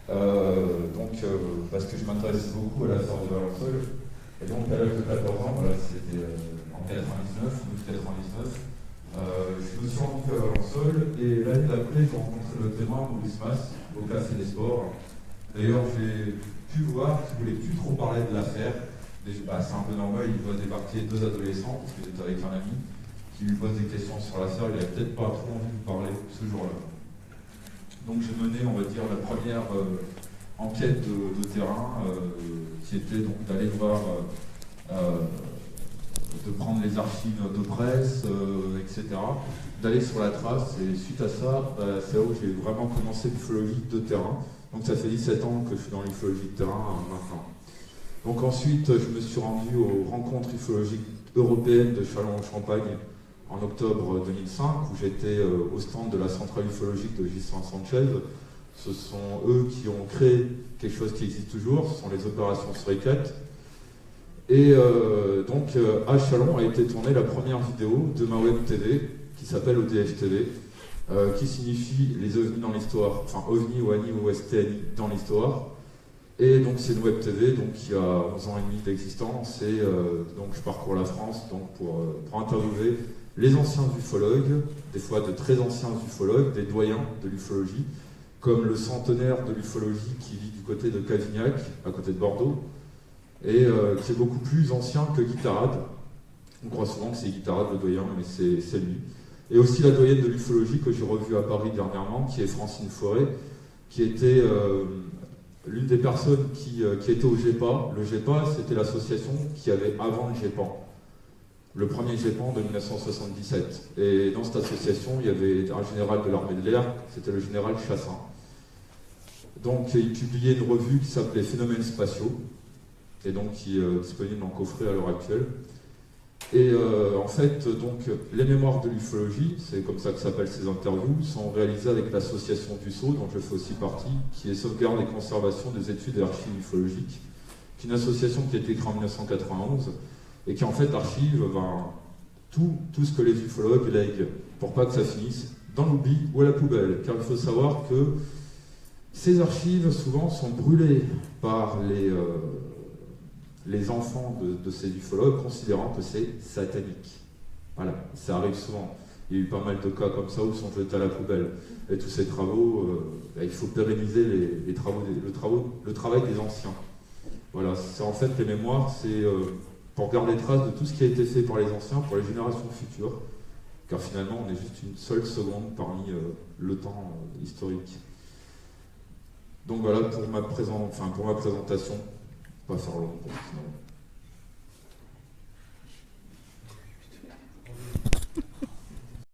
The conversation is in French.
Parce que je m'intéresse beaucoup à la sœur de Valençol. Et donc, à l'âge de 14 ans, voilà, c'était en 99, 1999, je me suis rendu à Valençol et l'année d'après, j'ai rencontré le témoin Maurice Mas au Café des Sports. D'ailleurs, j'ai pu voir qu'il ne voulait plus trop parler de l'affaire. C'est un peu normal, il voit débarquer deux adolescents, parce que j'étais avec un ami, qui lui pose des questions sur l'affaire. Il n'avait peut-être pas trop envie de parler ce jour-là. Donc j'ai mené, on va dire, la première enquête de terrain, qui était donc d'aller voir, de prendre les archives de presse, etc., d'aller sur la trace, et suite à ça, c'est là où j'ai vraiment commencé l'ufologie de terrain. Donc ça fait 17 ans que je suis dans l'ufologie de terrain maintenant. Donc ensuite, je me suis rendu aux rencontres ufologiques européennes de Châlons-en-Champagne en octobre 2005, où j'étais au stand de la centrale ufologique de Gislain Sanchez. Ce sont eux qui ont créé quelque chose qui existe toujours, ce sont les opérations Suricat. Et à Châlons a été tournée la première vidéo de ma web TV, qui s'appelle ODF TV, qui signifie les ovnis dans l'histoire, enfin OVNI, OANI ou STNI dans l'histoire. Et donc c'est une web TV donc, qui a 11 ans et demi d'existence, et donc je parcours la France donc, pour interviewer les anciens ufologues, des fois de très anciens ufologues, des doyens de l'ufologie, comme le centenaire de l'ufologie qui vit du côté de Cavignac, à côté de Bordeaux, et qui est beaucoup plus ancien que Guy Tarade. On croit souvent que c'est Guy Tarade le doyen, mais c'est lui. Et aussi la doyenne de l'ufologie que j'ai revue à Paris dernièrement, qui est Francine Forêt, qui était l'une des personnes qui était au GEPA. Le GEPA, c'était l'association qui avait avant le GEPAN. Le premier GEPAN de 1977. Et dans cette association, il y avait un général de l'armée de l'air, c'était le général Chassin. Donc il publiait une revue qui s'appelait Phénomènes spatiaux, et donc qui est disponible en coffret à l'heure actuelle. Et en fait, donc, les mémoires de l'ufologie, c'est comme ça que s'appellent ces interviews, sont réalisées avec l'association DUSSO, dont je fais aussi partie, qui est Sauvegarde et Conservation des études et archives ufologiques, qui est une association qui a été créée en 1991, et qui en fait archive tout ce que les ufologues lèguent, pour pas que ça finisse dans l'oubli ou à la poubelle. Car il faut savoir que ces archives, souvent, sont brûlées par les enfants de ces ufologues, considérant que c'est satanique. Voilà, ça arrive souvent. Il y a eu pas mal de cas comme ça où ils sont jetés à la poubelle. Et tous ces travaux, il faut pérenniser le travail des anciens. Voilà, c'est en fait les mémoires, c'est pour garder trace de tout ce qui a été fait par les anciens pour les générations futures. Car finalement, on est juste une seule seconde parmi le temps historique. Donc voilà pour ma présentation. Pas faire long, sinon